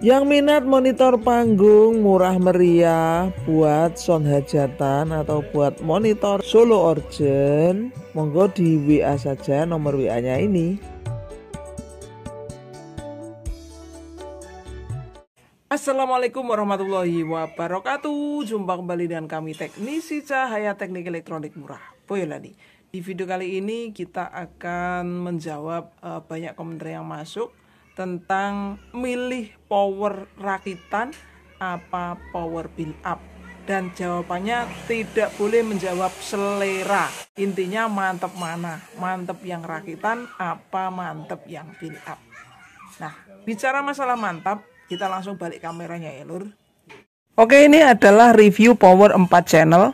Yang minat monitor panggung murah meriah buat sound hajatan atau buat monitor solo organ, monggo di WA saja nomor WA-nya ini. Assalamualaikum warahmatullahi wabarakatuh. Jumpa kembali dengan kami teknisi cahaya teknik elektronik murah, Boyolali. Di video kali ini kita akan menjawab banyak komentar yang masuk tentang milih power rakitan apa power build up, dan jawabannya tidak boleh menjawab selera. Intinya mantep mana, mantep yang rakitan apa mantep yang build up. Nah, bicara masalah mantap, kita langsung balik kameranya ya lur. Oke, ini adalah review power 4 channel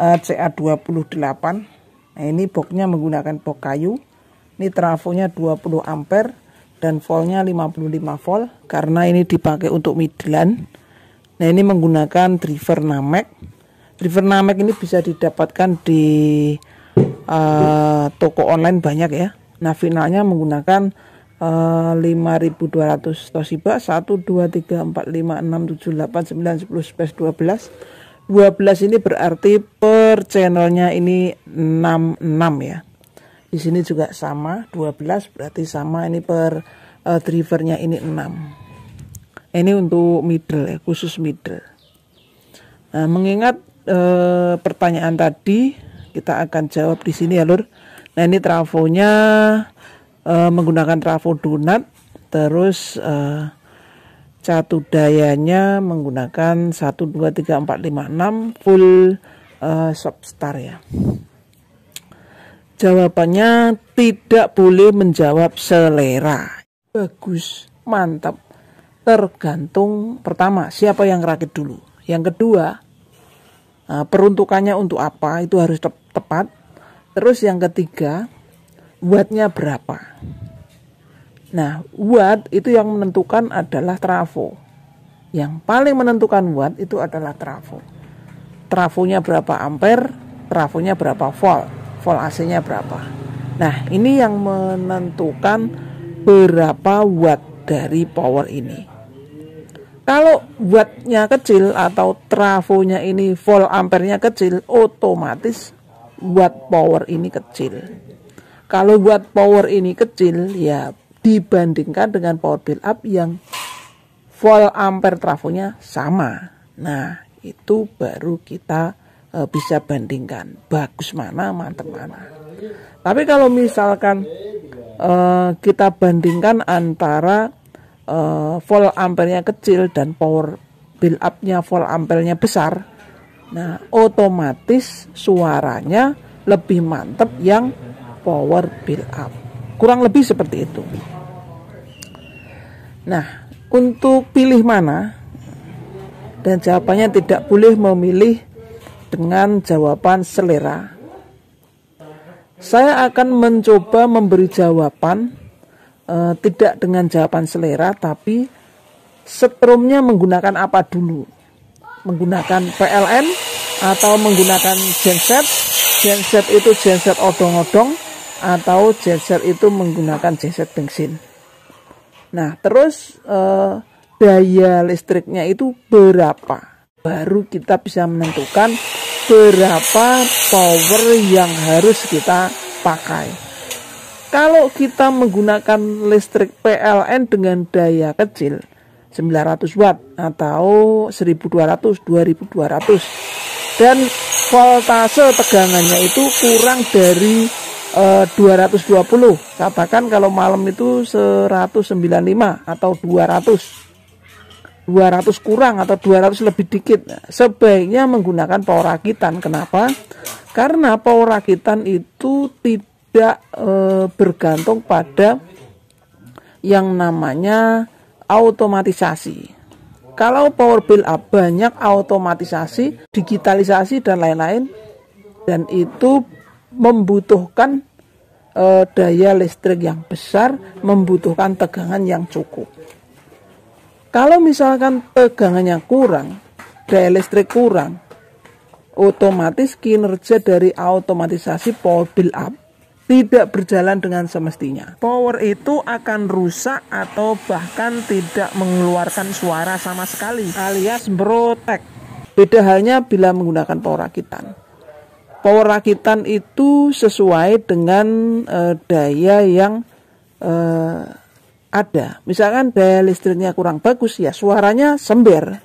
CA28. Nah, ini boxnya menggunakan box kayu. Ini trafonya 20 ampere dan voltnya 55 volt karena ini dipakai untuk midland. Nah, ini menggunakan driver Namek. Driver Namek ini bisa didapatkan di toko online banyak ya. Nah, finalnya menggunakan 5200 Toshiba 1 2 3 4 5 6 7 8 9 10 11 12. 12 ini berarti per channelnya ini 66 ya. Di sini juga sama 12 berarti sama, ini per drivernya ini 6. Ini untuk middle ya, khusus middle. Nah, mengingat pertanyaan tadi kita akan jawab di sini ya lur. Nah, ini trafonya menggunakan trafo donat, terus catu dayanya menggunakan 1 2 3 4 5 6 full substar ya. Jawabannya tidak boleh menjawab selera. Bagus, mantap. Tergantung pertama siapa yang rakit dulu. Yang kedua, peruntukannya untuk apa itu harus tepat. Terus yang ketiga, wattnya berapa. Nah, watt itu yang menentukan adalah trafo. Yang paling menentukan watt itu adalah trafo. Trafonya berapa ampere, trafonya berapa volt. Volt AC-nya berapa. Nah, ini yang menentukan berapa watt dari power ini. Kalau wattnya kecil atau trafonya ini volt ampernya kecil, otomatis watt power ini kecil. Kalau watt power ini kecil, ya dibandingkan dengan power build up yang volt ampere trafonya sama. Nah, itu baru kita bisa bandingkan bagus mana, mantap mana. Tapi kalau misalkan kita bandingkan antara volt ampernya kecil dan power build up-nya volt ampernya besar, nah otomatis suaranya lebih mantap yang power build up. Kurang lebih seperti itu. Nah, untuk pilih mana, dan jawabannya tidak boleh memilih dengan jawaban selera. Saya akan mencoba memberi jawaban tidak dengan jawaban selera, tapi setrumnya menggunakan apa dulu. Menggunakan PLN atau menggunakan genset. Genset itu genset odong-odong atau genset itu menggunakan genset bensin. Nah, terus daya listriknya itu berapa? Baru kita bisa menentukan berapa power yang harus kita pakai. Kalau kita menggunakan listrik PLN dengan daya kecil 900 watt atau 1200 2200 dan voltase tegangannya itu kurang dari 220, katakan kalau malam itu 195 atau 200 kurang atau 200 lebih dikit, sebaiknya menggunakan power rakitan. Kenapa? Karena power rakitan itu tidak bergantung pada yang namanya automatisasi. Kalau power build up banyak automatisasi, digitalisasi dan lain-lain, dan itu membutuhkan daya listrik yang besar, membutuhkan tegangan yang cukup. Kalau misalkan tegangannya kurang, daya listrik kurang, otomatis kinerja dari automatisasi power build up tidak berjalan dengan semestinya. Power itu akan rusak atau bahkan tidak mengeluarkan suara sama sekali, alias brotek. Beda halnya bila menggunakan power rakitan. Power rakitan itu sesuai dengan daya yang ada. Misalkan daya listriknya kurang bagus, ya suaranya sember.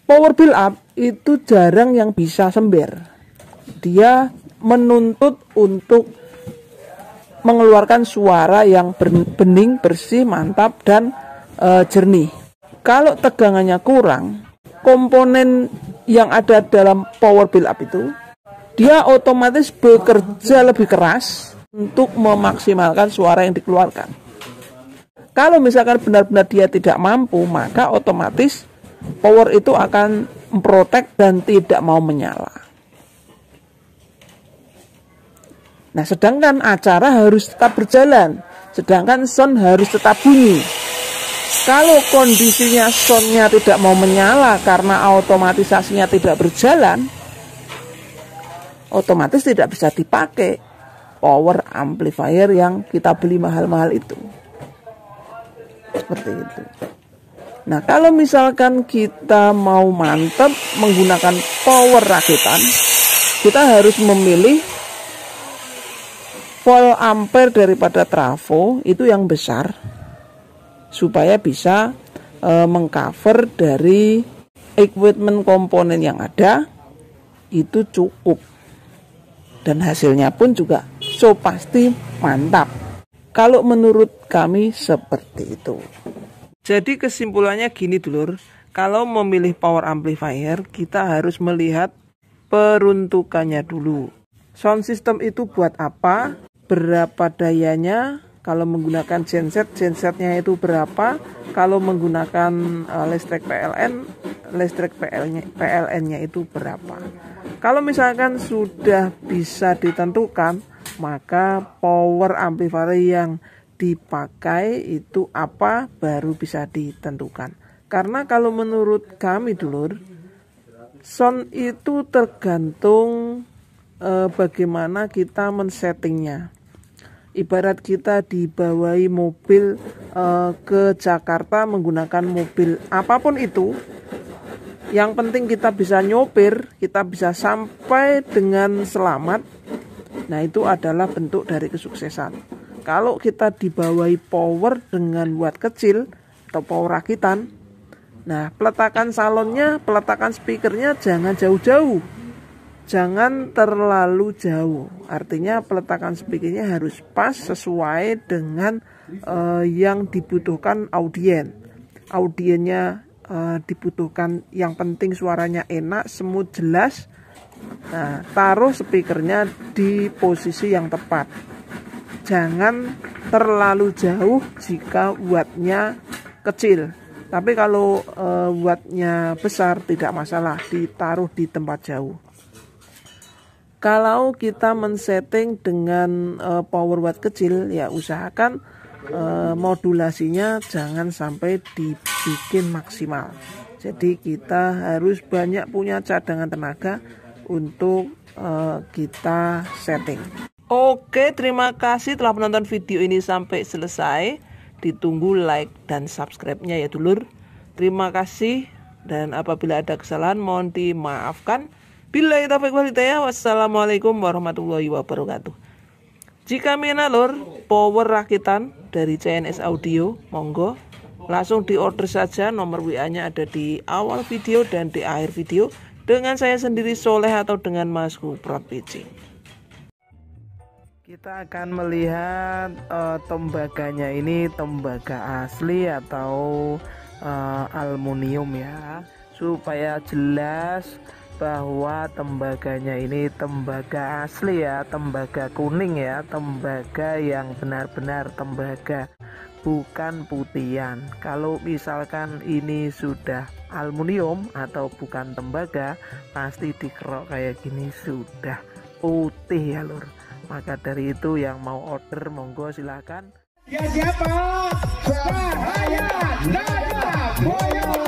Power build up itu jarang yang bisa sember. Dia menuntut untuk mengeluarkan suara yang bening, bersih, mantap, dan jernih. Kalau tegangannya kurang, komponen yang ada dalam power build up itu, dia otomatis bekerja lebih keras untuk memaksimalkan suara yang dikeluarkan. Kalau misalkan benar-benar dia tidak mampu, maka otomatis power itu akan memprotek dan tidak mau menyala. Nah, sedangkan acara harus tetap berjalan, sedangkan sound harus tetap bunyi. Kalau kondisinya soundnya tidak mau menyala karena otomatisasinya tidak berjalan, otomatis tidak bisa dipakai power amplifier yang kita beli mahal-mahal itu. Seperti itu. Nah, kalau misalkan kita mau mantap menggunakan power rakitan, kita harus memilih volt ampere daripada trafo itu yang besar, supaya bisa mengcover dari equipment komponen yang ada itu cukup, dan hasilnya pun juga pasti mantap. Kalau menurut kami seperti itu. Jadi kesimpulannya gini dulur, kalau memilih power amplifier kita harus melihat peruntukannya dulu. Sound system itu buat apa? Berapa dayanya? Kalau menggunakan gensetnya itu berapa? Kalau menggunakan listrik PLN-nya itu berapa? Kalau misalkan sudah bisa ditentukan, maka power amplifier yang dipakai itu apa baru bisa ditentukan. Karena kalau menurut kami dulur, sound itu tergantung bagaimana kita men-settingnya. Ibarat kita dibawahi mobil ke Jakarta menggunakan mobil apapun itu, yang penting kita bisa nyopir, kita bisa sampai dengan selamat. Nah, itu adalah bentuk dari kesuksesan. Kalau kita dibawahi power dengan watt kecil atau power rakitan, nah peletakan salonnya, peletakan speakernya jangan jauh-jauh, jangan terlalu jauh. Artinya peletakan speakernya harus pas sesuai dengan yang dibutuhkan audiennya. Dibutuhkan yang penting suaranya enak, smooth, jelas. Nah, taruh speakernya di posisi yang tepat. Jangan terlalu jauh jika wattnya kecil. Tapi kalau wattnya besar tidak masalah, ditaruh di tempat jauh. Kalau kita men-setting dengan power watt kecil, ya usahakan modulasinya jangan sampai dibikin maksimal. Jadi kita harus banyak punya cadangan tenaga untuk kita setting. Oke, terima kasih telah menonton video ini sampai selesai. Ditunggu like dan subscribe-nya ya dulur. Terima kasih, dan apabila ada kesalahan mohon dimaafkan. Billahi taufiq wal hidayah. Wassalamualaikum warahmatullahi wabarakatuh. Jika minat lur power rakitan dari CNS Audio, monggo langsung diorder saja. Nomor WA-nya ada di awal video dan di akhir video, dengan saya sendiri Soleh atau dengan Mas Kuprot Pitching. Kita akan melihat tembaganya ini tembaga asli atau aluminium ya, supaya jelas bahwa tembaganya ini tembaga asli ya, tembaga kuning ya, tembaga yang benar-benar tembaga, bukan putihan. Kalau misalkan ini sudah aluminium atau bukan tembaga, pasti dikerok kayak gini sudah putih ya lur. Maka dari itu yang mau order monggo silakan. Ya siapa? Cahaya Nada Boyo.